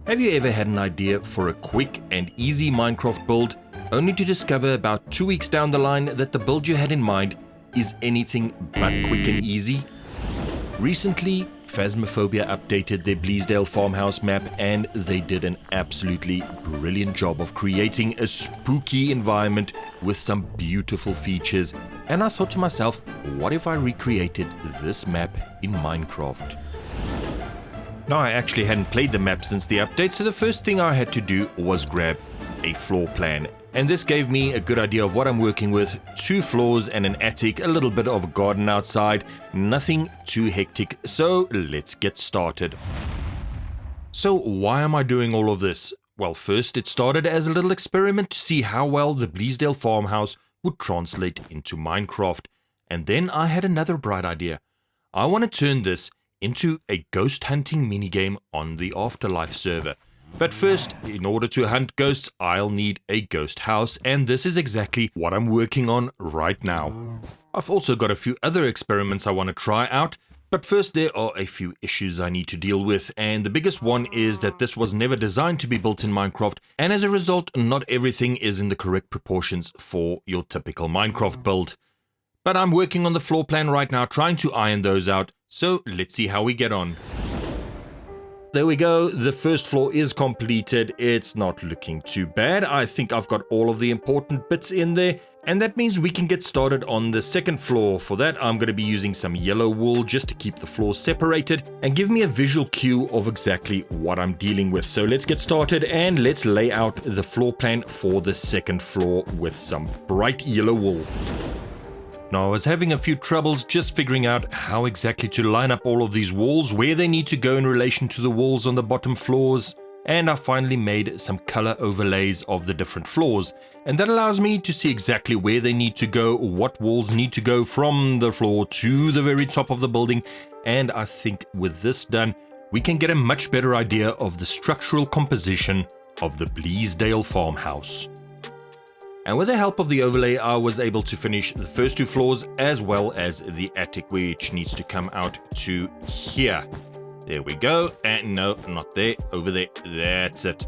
Have you ever had an idea for a quick and easy Minecraft build, only to discover about 2 weeks down the line that the build you had in mind is anything but quick and easy? Recently, Phasmophobia updated their Bleasdale Farmhouse map, and they did an absolutely brilliant job of creating a spooky environment with some beautiful features. And I thought to myself, what if I recreated this map in Minecraft? Now, I actually hadn't played the map since the update, so the first thing I had to do was grab a floor plan. And this gave me a good idea of what I'm working with: 2 floors and an attic, a little bit of a garden outside, nothing too hectic, so let's get started. So why am I doing all of this? Well, first it started as a little experiment to see how well the Bleasdale Farmhouse would translate into Minecraft. And then I had another bright idea. I want to turn this into a ghost hunting minigame on the Afterlife server. But first, in order to hunt ghosts, I'll need a ghost house, and this is exactly what I'm working on right now. I've also got a few other experiments I want to try out, but first there are a few issues I need to deal with, and the biggest one is that this was never designed to be built in Minecraft, and as a result, not everything is in the correct proportions for your typical Minecraft build. But I'm working on the floor plan right now, trying to iron those out, so let's see how we get on. There we go, the first floor is completed. It's not looking too bad. I think I've got all of the important bits in there, and that means we can get started on the second floor. For that, I'm going to be using some yellow wool just to keep the floors separated and give me a visual cue of exactly what I'm dealing with. So let's get started and let's lay out the floor plan for the second floor with some bright yellow wool. Now, I was having a few troubles just figuring out how exactly to line up all of these walls, where they need to go in relation to the walls on the bottom floors, and I finally made some color overlays of the different floors, and that allows me to see exactly where they need to go, what walls need to go from the floor to the very top of the building, and I think with this done, we can get a much better idea of the structural composition of the Bleasdale Farmhouse. And with the help of the overlay, I was able to finish the first 2 floors as well as the attic, which needs to come out to here. There we go. And no, not there, over there. That's it.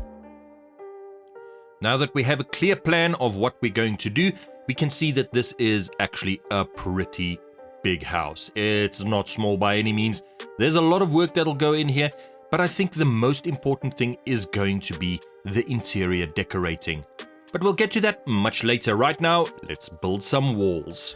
Now that we have a clear plan of what we're going to do, we can see that this is actually a pretty big house. It's not small by any means. There's a lot of work that'll go in here, but I think the most important thing is going to be the interior decorating. But we'll get to that much later. Right now, let's build some walls.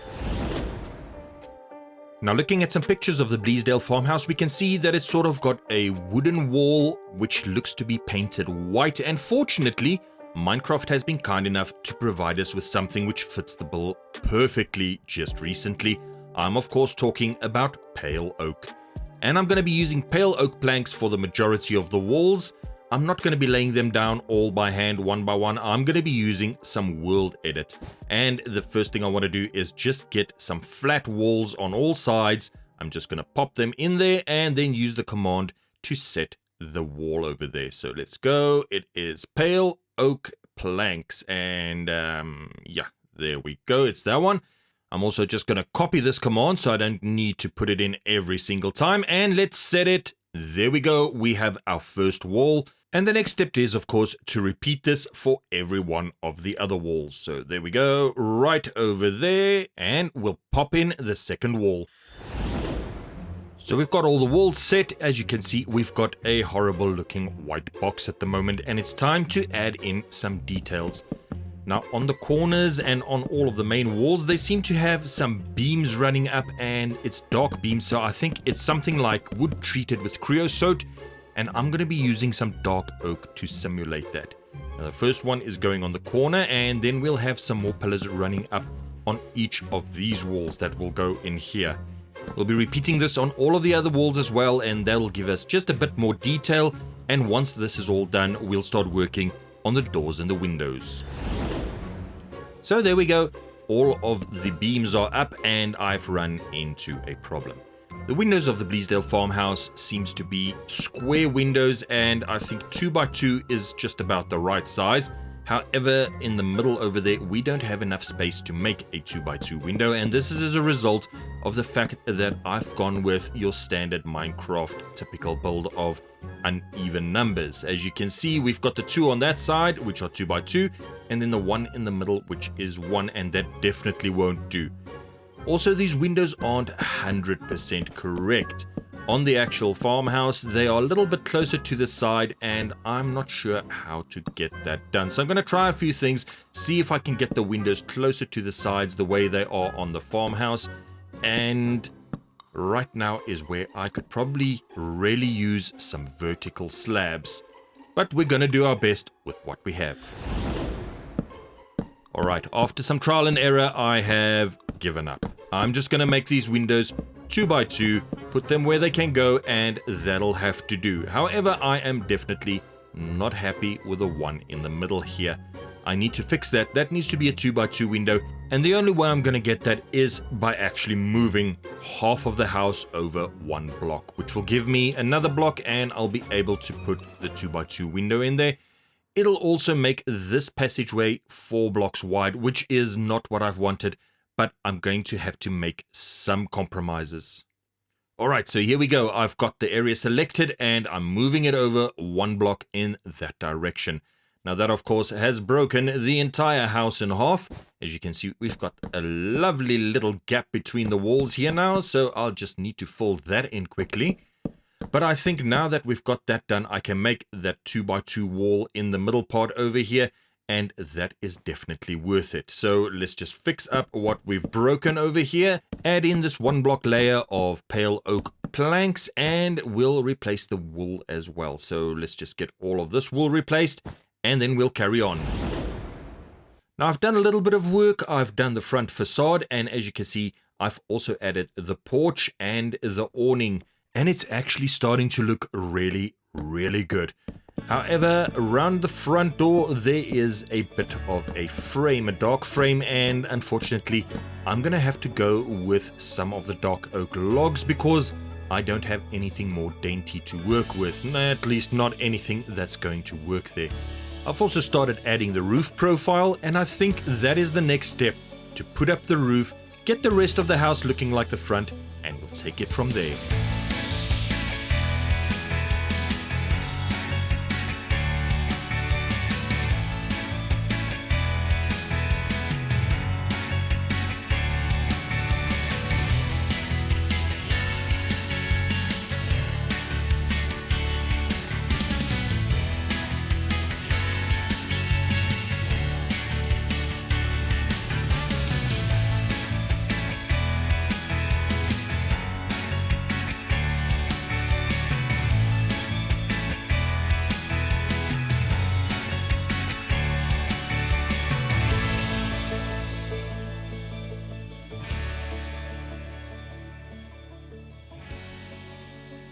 Now, looking at some pictures of the Bleasdale Farmhouse, we can see that it's sort of got a wooden wall which looks to be painted white, and fortunately, Minecraft has been kind enough to provide us with something which fits the bill perfectly just recently. I'm of course talking about pale oak. And I'm going to be using pale oak planks for the majority of the walls. I'm not going to be laying them down all by hand, one by one. I'm going to be using some world edit. And the first thing I want to do is just get some flat walls on all sides. I'm just going to pop them in there and then use the command to set the wall over there. So let's go. It is pale oak planks. And yeah, there we go. It's that one. I'm also just going to copy this command so I don't need to put it in every single time. And let's set it. There we go. We have our first wall. And the next step is, of course, to repeat this for every one of the other walls. So there we go, right over there, and we'll pop in the second wall. So we've got all the walls set. As you can see, we've got a horrible looking white box at the moment, and it's time to add in some details. Now, on the corners and on all of the main walls, they seem to have some beams running up, and it's dark beams, so I think it's something like wood treated with creosote. And I'm going to be using some dark oak to simulate that. Now, the first one is going on the corner, and then we'll have some more pillars running up on each of these walls that will go in here. We'll be repeating this on all of the other walls as well, and that'll give us just a bit more detail. And once this is all done, we'll start working on the doors and the windows. So there we go. All of the beams are up, and I've run into a problem. The windows of the Bleasdale Farmhouse seems to be square windows, and I think 2x2 is just about the right size. However, in the middle over there, we don't have enough space to make a 2x2 window, and this is as a result of the fact that I've gone with your standard Minecraft typical build of uneven numbers. As you can see, we've got the 2 on that side, which are 2 by 2, and then the 1 in the middle, which is 1, and that definitely won't do. Also, these windows aren't 100% correct. On the actual farmhouse, they are a little bit closer to the side, and I'm not sure how to get that done. So I'm going to try a few things, see if I can get the windows closer to the sides the way they are on the farmhouse. And right now is where I could probably really use some vertical slabs. But we're going to do our best with what we have. Alright, after some trial and error, I have given up. I'm just going to make these windows 2 by 2, put them where they can go, and that'll have to do. However, I am definitely not happy with the 1 in the middle here. I need to fix that. That needs to be a 2 by 2 window, and the only way I'm going to get that is by actually moving half of the house over 1 block, which will give me another block, and I'll be able to put the 2 by 2 window in there. It'll also make this passageway 4 blocks wide, which is not what I've wanted, but I'm going to have to make some compromises. Alright, so here we go. I've got the area selected and I'm moving it over 1 block in that direction. Now that, of course, has broken the entire house in half. As you can see, we've got a lovely little gap between the walls here now, so I'll just need to fill that in quickly. But I think now that we've got that done, I can make that 2 by 2 wall in the middle part over here, and that is definitely worth it. So let's just fix up what we've broken over here, add in this 1 block layer of pale oak planks, and we'll replace the wool as well. So let's just get all of this wool replaced, and then we'll carry on. Now I've done a little bit of work. I've done the front facade, and as you can see, I've also added the porch and the awning, and it's actually starting to look really, really good. However, around the front door, there is a bit of a frame, a dark frame, and unfortunately, I'm going to have to go with some of the dark oak logs because I don't have anything more dainty to work with, at least not anything that's going to work there. I've also started adding the roof profile, and I think that is the next step, to put up the roof, get the rest of the house looking like the front, and we'll take it from there.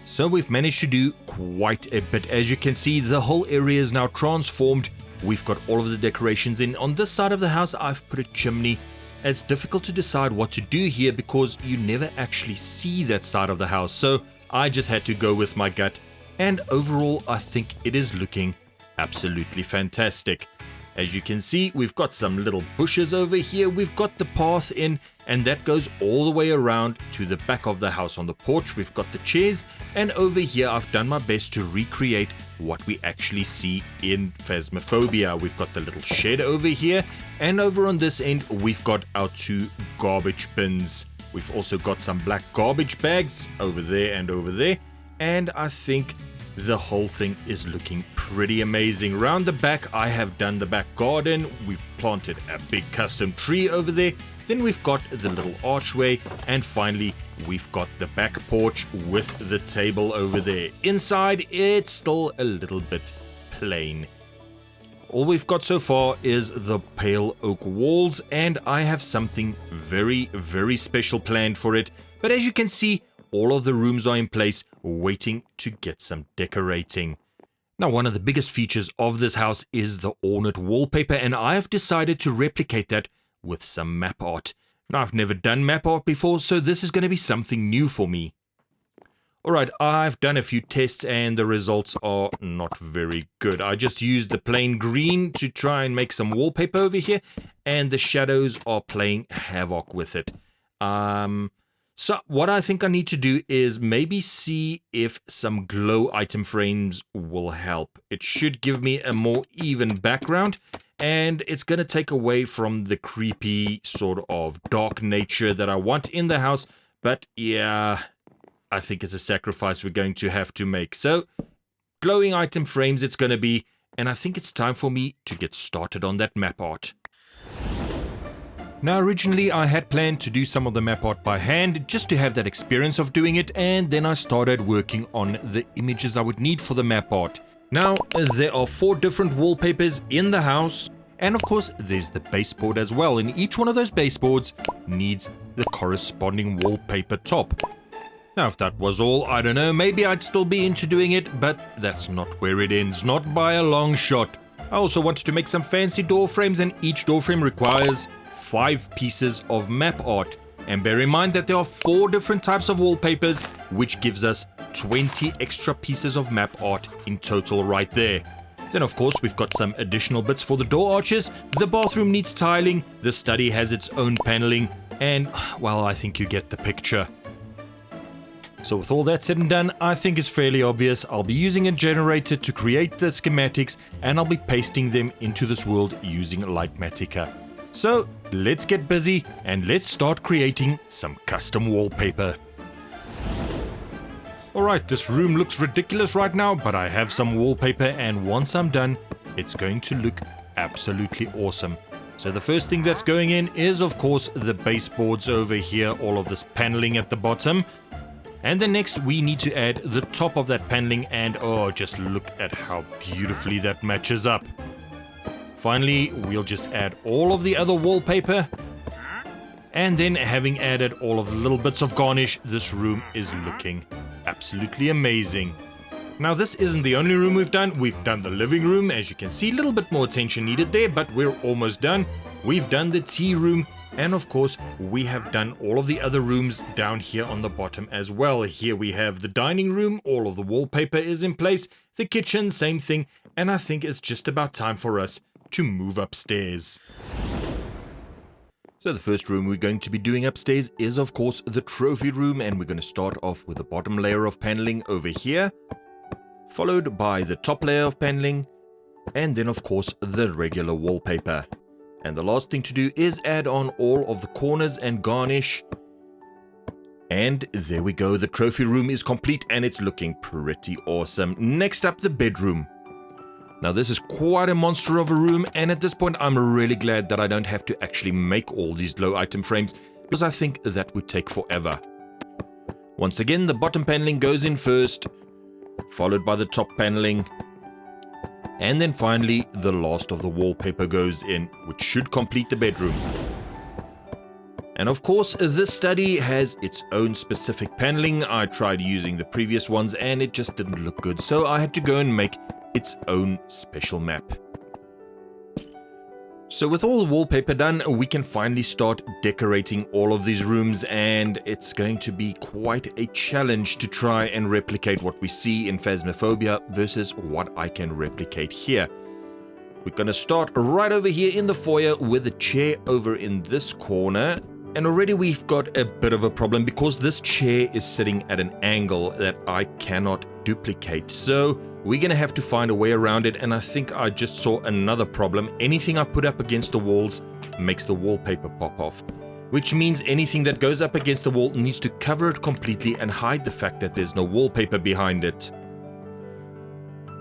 So we've managed to do quite a bit. As you can see, the whole area is now transformed. We've got all of the decorations in. On this side of the house, I've put a chimney. It's difficult to decide what to do here because you never actually see that side of the house. So I just had to go with my gut. And overall, I think it is looking absolutely fantastic. As you can see, we've got some little bushes over here. We've got the path in, and that goes all the way around to the back of the house. On the porch, we've got the chairs, and over here, I've done my best to recreate what we actually see in Phasmophobia. We've got the little shed over here, and over on this end, we've got our 2 garbage bins. We've also got some black garbage bags over there and over there, and I think the whole thing is looking pretty amazing. Round the back, I have done the back garden. We've planted a big custom tree over there. Then we've got the little archway. And finally, we've got the back porch with the table over there. Inside, it's still a little bit plain. All we've got so far is the pale oak walls. And I have something very, very special planned for it. But as you can see, all of the rooms are in place, waiting to get some decorating. Now, one of the biggest features of this house is the ornate wallpaper, and I have decided to replicate that with some map art. Now, I've never done map art before, so this is going to be something new for me. Alright, I've done a few tests and the results are not very good. I just used the plain green to try and make some wallpaper over here, and the shadows are playing havoc with it. So what I think I need to do is maybe see if some glow item frames will help. It should give me a more even background, and it's going to take away from the creepy sort of dark nature that I want in the house. But yeah, I think it's a sacrifice we're going to have to make. So glowing item frames it's going to be, and I think it's time for me to get started on that map art. Now, originally I had planned to do some of the map art by hand, just to have that experience of doing it, and then I started working on the images I would need for the map art. Now, there are 4 different wallpapers in the house, and of course there's the baseboard as well, and each one of those baseboards needs the corresponding wallpaper top. Now, if that was all, I don't know, maybe I'd still be into doing it, but that's not where it ends, not by a long shot. I also wanted to make some fancy door frames, and each door frame requires 5 pieces of map art. And bear in mind that there are 4 different types of wallpapers, which gives us 20 extra pieces of map art in total right there. Then of course we've got some additional bits for the door arches, the bathroom needs tiling, the study has its own paneling, and well, I think you get the picture. So with all that said and done, I think it's fairly obvious I'll be using a generator to create the schematics, and I'll be pasting them into this world using Lightmatica. So let's get busy and let's start creating some custom wallpaper. Alright, this room looks ridiculous right now, but I have some wallpaper, and once I'm done, it's going to look absolutely awesome. So the first thing that's going in is of course the baseboards over here, all of this paneling at the bottom. And then next we need to add the top of that paneling, and oh, just look at how beautifully that matches up. Finally, we'll just add all of the other wallpaper. And then having added all of the little bits of garnish, this room is looking absolutely amazing. Now this isn't the only room we've done. We've done the living room, as you can see, a little bit more attention needed there, but we're almost done. We've done the tea room, and of course we have done all of the other rooms down here on the bottom as well. Here we have the dining room, all of the wallpaper is in place, the kitchen, same thing, and I think it's just about time for us to move upstairs. So the first room we're going to be doing upstairs is of course the trophy room, and we're going to start off with the bottom layer of paneling over here, followed by the top layer of paneling, and then of course the regular wallpaper. And the last thing to do is add on all of the corners and garnish. And there we go, the trophy room is complete and it's looking pretty awesome. Next up, the bedroom. Now this is quite a monster of a room, and at this point I'm really glad that I don't have to actually make all these glow item frames, because I think that would take forever. Once again, the bottom paneling goes in first, followed by the top paneling, and then finally the last of the wallpaper goes in, which should complete the bedroom. And of course this study has its own specific paneling. I tried using the previous ones and it just didn't look good, so I had to go and make its own special map. So with all the wallpaper done, we can finally start decorating all of these rooms, and it's going to be quite a challenge to try and replicate what we see in Phasmophobia versus what I can replicate here. We're going to start right over here in the foyer with a chair over in this corner, and already we've got a bit of a problem because this chair is sitting at an angle that I cannot duplicate. So we're going to have to find a way around it, and I think I just saw another problem. Anything I put up against the walls makes the wallpaper pop off, which means anything that goes up against the wall needs to cover it completely and hide the fact that there's no wallpaper behind it.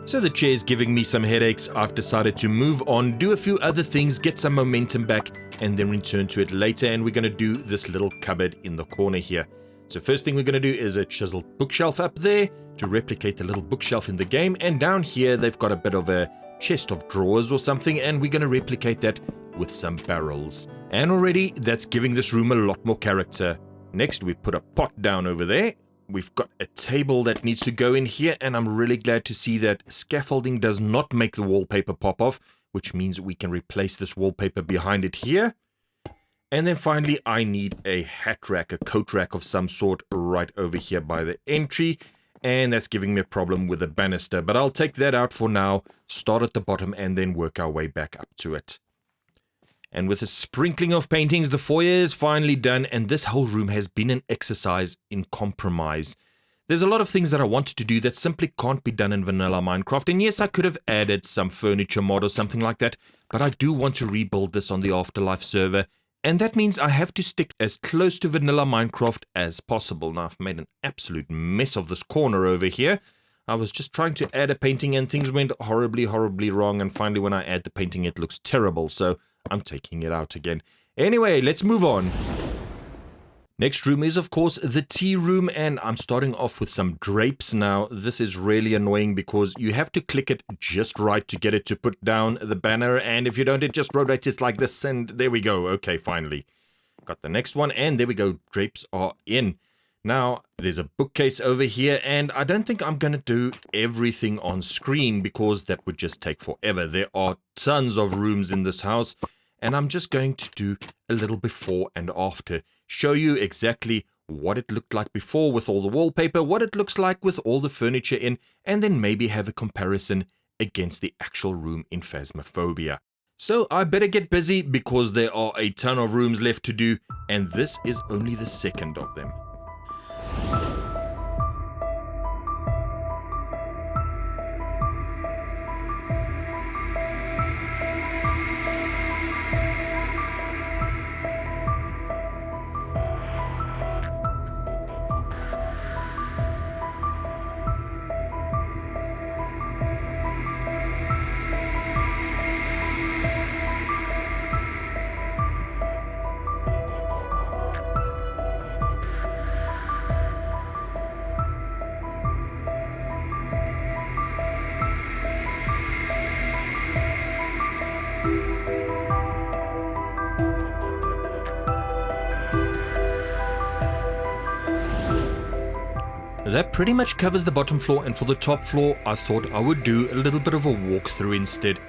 So the chair is giving me some headaches. I've decided to move on, do a few other things, get some momentum back, and then return to it later, and we're going to do this little cupboard in the corner here. So first thing we're going to do is a chiseled bookshelf up there to replicate the little bookshelf in the game, and down here they've got a bit of a chest of drawers or something, and we're going to replicate that with some barrels. And already that's giving this room a lot more character. Next we put a pot down over there. We've got a table that needs to go in here, and I'm really glad to see that scaffolding does not make the wallpaper pop off, which means we can replace this wallpaper behind it here. And then finally, I need a hat rack, a coat rack of some sort right over here by the entry, and that's giving me a problem with the banister, but I'll take that out for now, start at the bottom, and then work our way back up to it. And with a sprinkling of paintings, the foyer is finally done, and this whole room has been an exercise in compromise. There's a lot of things that I wanted to do that simply can't be done in vanilla Minecraft, and yes, I could have added some furniture mod or something like that, but I do want to rebuild this on the Afterlife server, and that means I have to stick as close to vanilla Minecraft as possible. Now, I've made an absolute mess of this corner over here. I was just trying to add a painting and things went horribly wrong, and finally when I add the painting it looks terrible, so I'm taking it out again. Anyway, let's move on. Next room is, of course, the tea room, and I'm starting off with some drapes. Now, this is really annoying because you have to click it just right to get it to put down the banner, and if you don't, it just rotates it like this, and there we go. Okay, finally. Got the next one, and there we go. Drapes are in. Now, there's a bookcase over here, and I don't think I'm going to do everything on screen because that would just take forever. There are tons of rooms in this house, and I'm just going to do a little before and after. Show you exactly what it looked like before with all the wallpaper, what it looks like with all the furniture in, and then maybe have a comparison against the actual room in Phasmophobia. So I better get busy because there are a ton of rooms left to do, and this is only the second of them. That pretty much covers the bottom floor, and for the top floor I thought I would do a little bit of a walkthrough instead,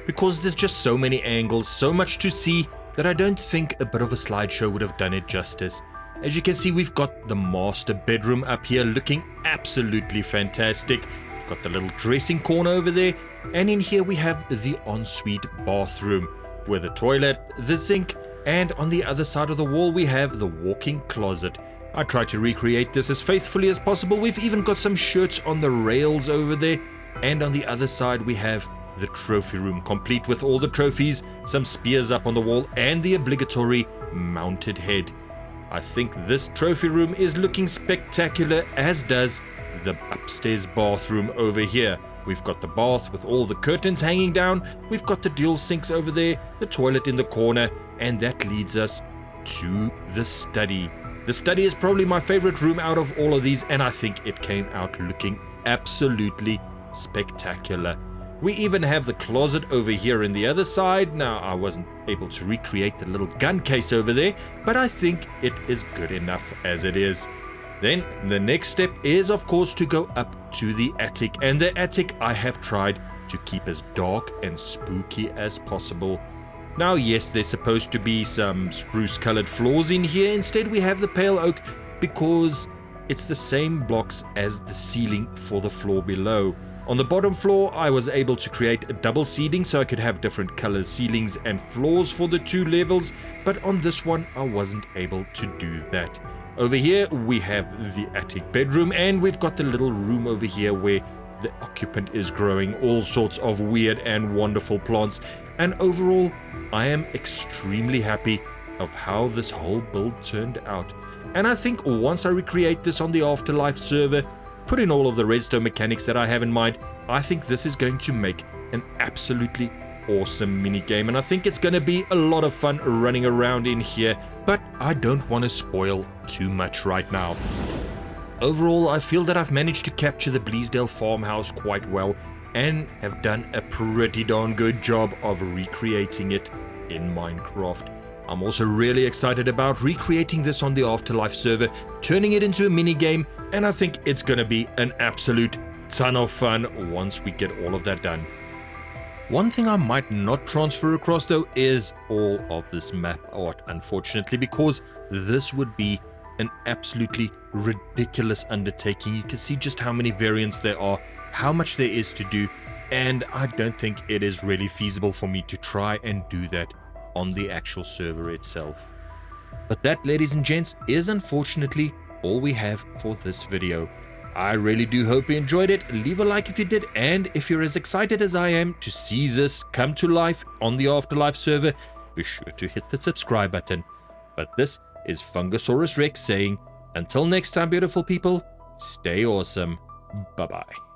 because there's just so many angles, so much to see, that I don't think a bit of a slideshow would have done it justice. As you can see, we've got the master bedroom up here looking absolutely fantastic. We've got the little dressing corner over there, and in here we have the ensuite bathroom with the toilet, the sink, and on the other side of the wall we have the walk-in closet. I tried to recreate this as faithfully as possible. We've even got some shirts on the rails over there, and on the other side we have the trophy room, complete with all the trophies, some spears up on the wall, and the obligatory mounted head. I think this trophy room is looking spectacular, as does the upstairs bathroom over here. We've got the bath with all the curtains hanging down, we've got the dual sinks over there, the toilet in the corner, and that leads us to the study. The study is probably my favorite room out of all of these, and I think it came out looking absolutely spectacular. We even have the closet over here in the other side. Now, I wasn't able to recreate the little gun case over there, but I think it is good enough as it is. Then, the next step is, of course, to go up to the attic, and the attic I have tried to keep as dark and spooky as possible. Now, yes, there's supposed to be some spruce-colored floors in here. Instead, we have the pale oak because it's the same blocks as the ceiling for the floor below. On the bottom floor, I was able to create a double seating so I could have different color ceilings and floors for the two levels, but on this one, I wasn't able to do that. Over here, we have the attic bedroom, and we've got the little room over here where the occupant is growing all sorts of weird and wonderful plants, and overall I am extremely happy of how this whole build turned out. And I think once I recreate this on the Afterlife server, put in all of the redstone mechanics that I have in mind, I think this is going to make an absolutely awesome minigame, and I think it's going to be a lot of fun running around in here, but I don't want to spoil too much right now. Overall, I feel that I've managed to capture the Bleasdale Farmhouse quite well and have done a pretty darn good job of recreating it in Minecraft. I'm also really excited about recreating this on the Afterlife server, turning it into a minigame, and I think it's gonna be an absolute ton of fun once we get all of that done. One thing I might not transfer across though is all of this map art, unfortunately, because this would be an absolutely ridiculous undertaking. You can see just how many variants there are, how much there is to do, and I don't think it is really feasible for me to try and do that on the actual server itself. But that, ladies and gents, is unfortunately all we have for this video. I really do hope you enjoyed it. Leave a like if you did, and if you're as excited as I am to see this come to life on the Afterlife server, be sure to hit the subscribe button. But this is Fungusaurus Rex saying, until next time, beautiful people, stay awesome. Bye-bye.